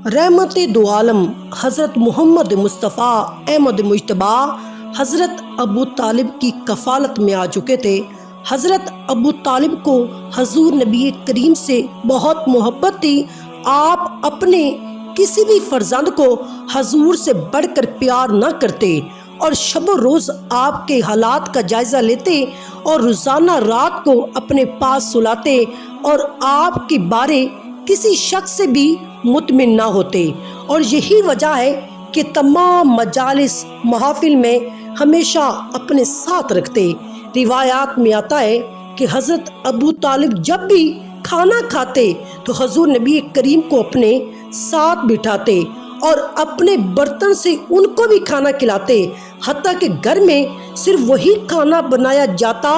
रहमत दो आलम हज़रत मोहम्मद मुस्तफ़ा अहमद मुजतबा हज़रत अबू तालिब की कफ़ालत में आ चुके थे। हज़रत अबू तालिब को हजूर नबी करीम से बहुत मोहब्बत थी। आप अपने किसी भी फर्जंद को हजूर से बढ़कर प्यार न करते और शब रोज़ आपके हालात का जायज़ा लेते और रोज़ाना रात को अपने पास सुलाते और आपके बारे किसी शख्स से भी मुतमिन ना होते। और यही वजह है कि तमाम मजालिस महफिल में हमेशा अपने साथ रखते। रिवायात में आता है कि हज़रत अबू तालिब जब भी खाना खाते तो हजूर नबी करीम को अपने साथ बिठाते और अपने बर्तन से उनको भी खाना खिलाते, हत्ता कि घर में सिर्फ वही खाना बनाया जाता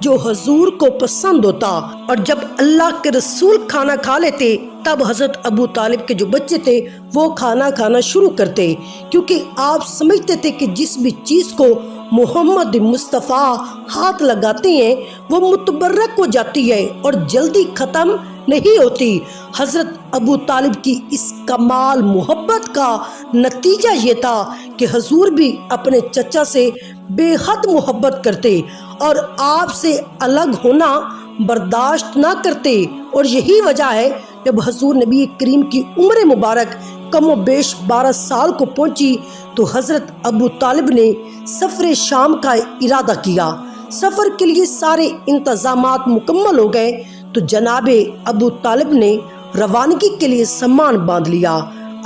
जो हजूर को पसंद होता। और जब अल्लाह के रसूल खाना खा लेते तब हज़रत अबू तालिब के जो बच्चे थे वो खाना खाना शुरू करते, क्योंकि आप समझते थे कि जिस भी चीज़ को मोहम्मद मुस्तफ़ा हाथ लगाते हैं वो मुतबर्रक हो जाती है और जल्दी ख़त्म नहीं होती। हज़रत अबू तालिब की इस कमाल मोहब्बत का नतीजा ये था कि हजूर भी अपने चचा से बेहद मोहब्बत करते और आपसे अलग होना बर्दाश्त ना करते। और यही वजह है जब हजूर नबी करीम की उम्र मुबारक कमो बेश 12 साल को पहुंची तो हज़रत अबू तालिब ने सफ़र शाम का इरादा किया। सफ़र के लिए सारे इंतज़ामात मुकम्मल हो गए तो जनाबे अबू तालिब ने रवानगी के लिए सामान बांध लिया।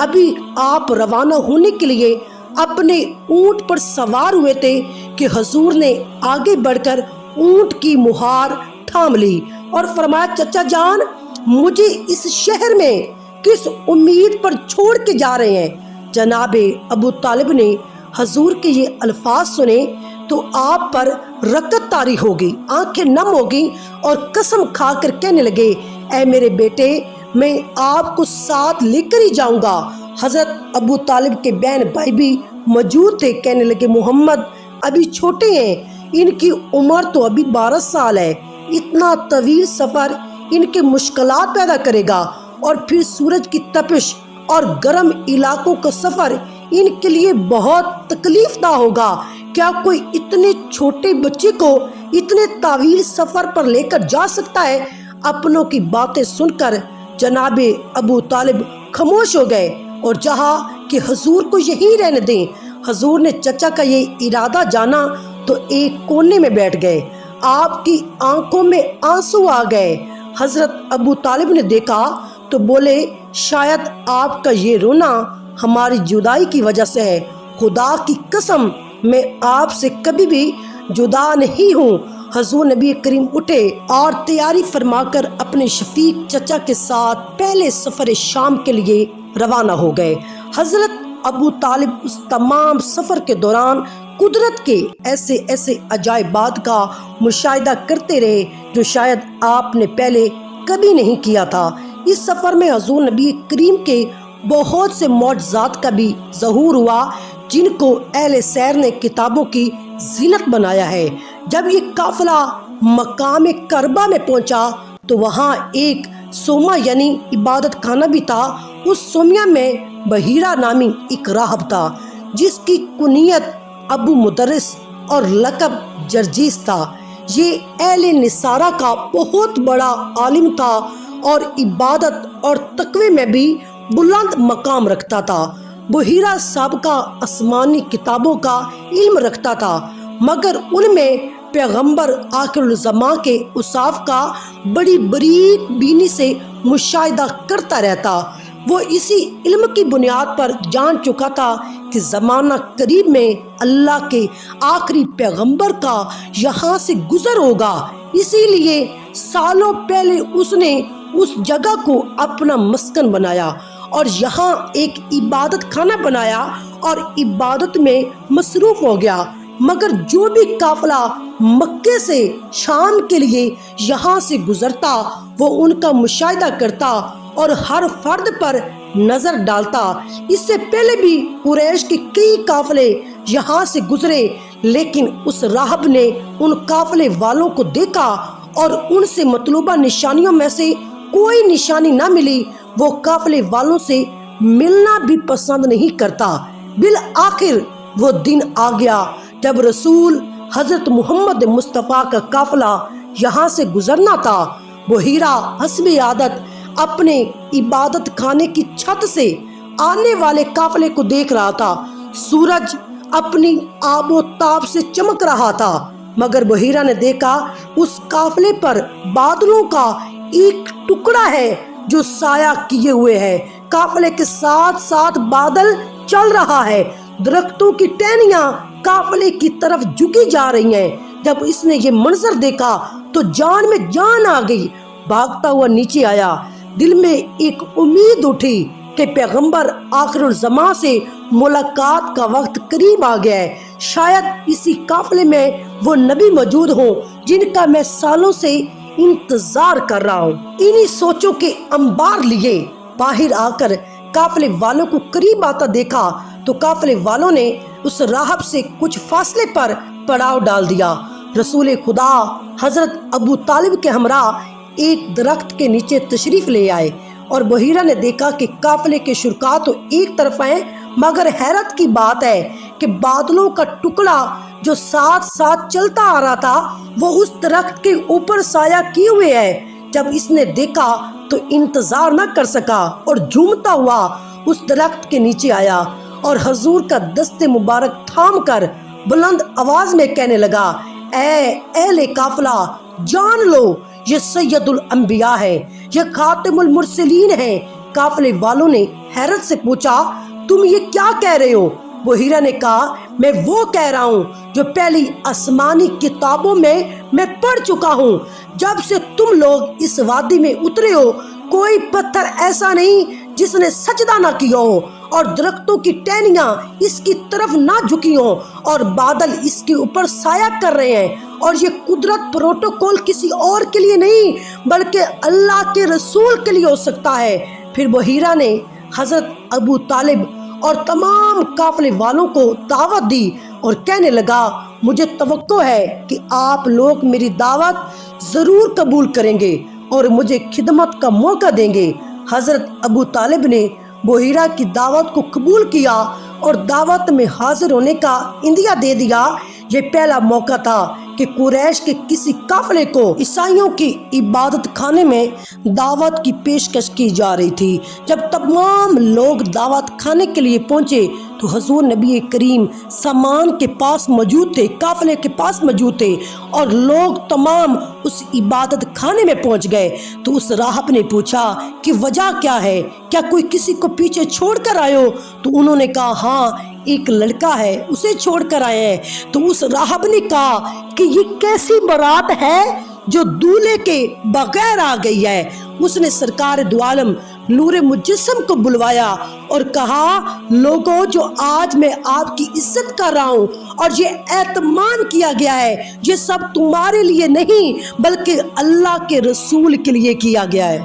अभी आप रवाना होने के लिए अपने ऊंट पर सवार हुए थे कि हजूर ने आगे बढ़कर ऊंट की मुहार थाम ली और फरमाया, चचा जान, मुझे इस शहर में किस उम्मीद पर छोड़ के जा रहे हैं। जनाबे अबू तालिब ने हजूर के ये अल्फाज सुने तो आप पर रकत तारी होगी, आंखें नम होगी और कसम खाकर कहने लगे, ऐ मेरे बेटे, मैं आपको साथ लेकर ही जाऊंगा। हजरत अबू तालिब के बहन भाई भी मौजूद थे। कहने लगे, मोहम्मद अभी छोटे हैं, इनकी उम्र तो अभी 12 साल है, इतना तवील सफ़र इनके मुश्किलात पैदा करेगा और फिर सूरज की तपिश और गर्म इलाकों का सफ़र इनके लिए बहुत तकलीफदा होगा। क्या कोई इतने छोटे बच्चे को इतने तावील सफ़र पर लेकर जा सकता है? अपनों की बातें सुनकर जनाबे अबू तालिब खामोश हो गए और जहाँ कि हजूर को यहीं रहने दें। हजूर ने चचा का ये इरादा जाना तो एक कोने में बैठ गए। आपकी आंखों में आंसू आ गए। हज़रत अबू तालिब ने देखा तो बोले, शायद आपका ये रोना हमारी जुदाई की वजह से है। खुदा की कसम, मैं आपसे कभी भी जुदा नहीं हूँ। हजूर नबी करीम उठे और तैयारी फरमाकर अपने शफीक चचा के साथ पहले सफ़र शाम के लिए रवाना हो गए। हज़रत अबू तालिब उस तमाम सफ़र के दौरान कुदरत के ऐसे ऐसे अजायबात का मुशाहिदा करते रहे जो शायद आपने पहले कभी नहीं किया था। इस सफ़र में हजूर नबी करीम के बहुत से मौजज़ात का भी ज़हूर हुआ जिनको अहले सैर ने किताबों की ज़ीनत बनाया है। जब ये काफ़िला मकाम करबा में पहुंचा तो वहाँ एक सोमा यानी इबादत खाना भी था। उस सोमिया में बहीरा नामी एक राहब था जिसकी कुनियत अबू मुदर्रिस और लक़ब जर्जीस था। ये अहले निसारा का बहुत बड़ा आलिम था और इबादत और तकवे में भी बुलंद मकाम रखता था। बहीरा साहब का आसमानी किताबों का इल्म रखता था, मगर उनमें पैगंबर आखिरुल ज़मा के उसाफ का बड़ी बारीक बीनी से मुशाहिदा करता रहता। वो इसी इल्म की बुनियाद पर जान चुका था कि ज़माना करीब में अल्लाह के आखिरी पैगंबर का यहाँ से गुज़र होगा। इसीलिए सालों पहले उसने उस जगह को अपना मस्कन बनाया और यहाँ एक इबादत खाना बनाया और इबादत में मसरूफ़ हो गया। मगर जो भी काफ़िला मक्के से शाम के लिए यहाँ से गुजरता वो उनका मुशाहिदा करता और हर फर्द पर नज़र डालता। इससे पहले भी कुरैश के कई काफ़िले यहाँ से गुजरे, लेकिन उस राहब ने उन काफ़िले वालों को देखा और उनसे मतलूबा निशानियों में से कोई निशानी न मिली। वो काफ़िले वालों से ملنا بھی پسند نہیں کرتا۔ بالآخر وہ دن آ گیا جب رسول حضرت محمد مصطفیٰ کا قافلہ یہاں سے گزرنا تھا۔ بحیرہ حسب عادت اپنے عبادت خانے کی چھت سے آنے والے قافلے کو دیکھ رہا تھا۔ سورج اپنی آب و تاب سے چمک رہا تھا، مگر بحیرہ نے دیکھا اس قافلے پر بادلوں کا ایک ٹکڑا ہے جو سایہ کیے ہوئے ہے۔ قافلے کے ساتھ ساتھ بادل چل رہا ہے، درختوں کی ٹہنیاں قافلے کی طرف جھکی جا رہی ہیں۔ جب اس نے یہ منظر دیکھا تو جان میں جان آ گئی، بھاگتا ہوا نیچے آیا۔ دل میں ایک امید اٹھی کہ پیغمبر آخر الزماں سے ملاقات کا وقت قریب آ گیا ہے، شاید اسی قافلے میں وہ نبی موجود ہوں جن کا میں سالوں سے انتظار کر رہا ہوں۔ انہی سوچوں کے انبار لیے باہر آ کر قافلے والوں کو قریب آتا دیکھا تو قافلے والوں نے اس راہب سے کچھ فاصلے پر پڑاؤ ڈال دیا۔ رسول خدا حضرت ابو طالب کے ہمراہ ایک درخت کے نیچے تشریف لے آئے، اور بحیرہ نے دیکھا کہ قافلے کے شرکاء تو ایک طرف ہیں، مگر حیرت کی بات ہے کہ بادلوں کا ٹکڑا جو ساتھ ساتھ چلتا آ رہا تھا وہ اس درخت کے اوپر سایہ کیے ہوئے ہے۔ جب اس نے دیکھا تو انتظار نہ کر سکا اور جھومتا ہوا اس درخت کے نیچے آیا اور حضور کا دست مبارک تھام کر بلند آواز میں کہنے لگا، اے اہل قافلہ، جان لو یہ سید الانبیاء ہے، یہ خاتم المرسلین ہے۔ قافلے والوں نے حیرت سے پوچھا، تم یہ کیا کہہ رہے ہو؟ بحیرہ نے کہا، میں وہ کہہ رہا ہوں جو پہلی آسمانی کتابوں میں پڑھ چکا ہوں۔ جب سے تم لوگ اس وادی میں اترے ہو کوئی پتھر ایسا نہیں جس نے سجدہ نہ کیا ہو، اور درختوں کی ٹہنیاں اس کی طرف نہ جھکی ہوں، اور بادل اس کے اوپر سایہ کر رہے ہیں، اور یہ قدرت پروٹوکول کسی اور کے لیے نہیں بلکہ اللہ کے رسول کے لیے ہو سکتا ہے۔ پھر بحیرہ نے حضرت ابو طالب اور تمام قافلے والوں کو دعوت دی اور کہنے لگا، مجھے توقع ہے کہ آپ لوگ میری دعوت ضرور قبول کریں گے اور مجھے خدمت کا موقع دیں گے۔ حضرت ابو طالب نے بحیرہ کی دعوت کو قبول کیا اور دعوت میں حاضر ہونے کا عندیہ دے دیا۔ یہ پہلا موقع تھا کہ قریش کے کسی قافلے کو عیسائیوں کی عبادت خانے میں دعوت کی پیشکش کی جا رہی تھی۔ جب تمام لوگ دعوت خانے کے لیے پہنچے تو حضور نبی کریم سامان کے پاس موجود تھے، قافلے کے پاس موجود تھے، اور لوگ تمام اس عبادت خانے میں پہنچ گئے۔ تو اس راہب نے پوچھا کہ وجہ کیا ہے، کیا کوئی کسی کو پیچھے چھوڑ کر آئے ہو؟ تو انہوں نے کہا، ہاں ایک لڑکا ہے، اسے چھوڑ کر آئے ہیں۔ تو اس راہب نے کہا کہ یہ کیسی بارات ہے جو دولہے کے بغیر آ گئی ہے؟ اس نے سرکار دو عالم نور مجسم کو بلوایا اور کہا، لوگوں جو آج میں آپ کی عزت کر رہا ہوں اور یہ اعتماد کیا گیا ہے، یہ سب تمہارے لیے نہیں بلکہ اللہ کے رسول کے لیے کیا گیا ہے۔